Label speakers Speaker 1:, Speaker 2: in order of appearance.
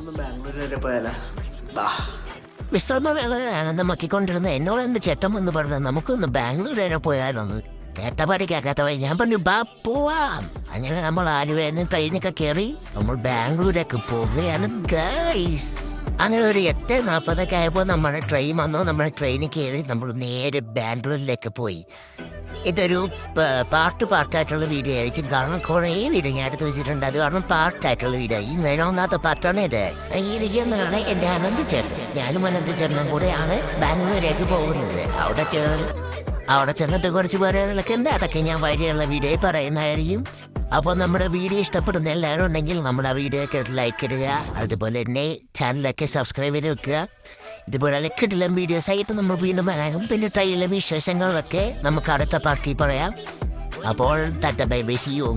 Speaker 1: നമുക്കൊന്ന് ബാംഗ്ലൂർ വരെ പോയാലോ? ബാ.
Speaker 2: വിശ്രമമേള എന്നോട് എന്ത് ചേട്ടം എന്ന് പറഞ്ഞ നമുക്കൊന്ന് ബാംഗ്ലൂർ വരെ പോയാലൊന്ന് കേട്ടപാടി കേൾക്കാത്തവ ഞാൻ പറഞ്ഞു ബാ പോവാം. അങ്ങനെ നമ്മൾ ആലുവയെന്ന് ട്രെയിനൊക്കെ കയറി നമ്മൾ ബാംഗ്ലൂരേക്ക് പോവുകയാണ് ഗൈസ്. അങ്ങനെ ഒരു 8:40 ആയപ്പോൾ നമ്മുടെ ട്രെയിൻ വന്നു. നമ്മൾ ട്രെയിനിൽ കയറി നമ്മൾ നേരെ ബാംഗ്ലൂരിലേക്ക് പോയി. ഇതൊരു പാർട്ടായിട്ടുള്ള വീഡിയോ ആയിരിക്കും, കാരണം കുറേ വീഡിയോ ഞാൻ എടുത്ത് വെച്ചിട്ടുണ്ട്. അത് കാരണം പാർട്ടായിട്ടുള്ള വീഡിയോ. ഈ നേരൊന്നാത്ത പാർട്ടാണ് ഇത്. ഇരിക്കുന്നതാണ് എൻ്റെ അനന്ത് ചേട്ടൻ. ഞാനും അനന്ത് ചേട്ടനും കൂടെയാണ് ബാംഗ്ലൂരേക്ക് പോകുന്നത്. അവിടെ ചെന്നിട്ട് കുറച്ച് പറയാനുള്ളതൊക്കെ ഉണ്ട്. അതൊക്കെ ഞാൻ വഴിയുള്ള വീഡിയോ പറയുന്നതായിരിക്കും. അപ്പോൾ നമ്മുടെ വീഡിയോ ഇഷ്ടപ്പെടുന്ന എല്ലാവരും ഉണ്ടെങ്കിൽ നമ്മൾ ആ വീഡിയോക്ക് ലൈക്ക് ഇടുക. അതുപോലെ തന്നെ ചാനലൊക്കെ സബ്സ്ക്രൈബ് ചെയ്ത് വെക്കുക. ഇതുപോലെ കിടിലം വീഡിയോസ് ആയിട്ട് നമ്മൾ വീണ്ടും വരാനും പിന്നെ ട്രെയിനിലെ വിശേഷങ്ങളൊക്കെ നമുക്ക് അടുത്ത പാർട്ടി പറയാം. അപ്പോൾ ടാറ്റ ബൈ ബൈ, സീ യു.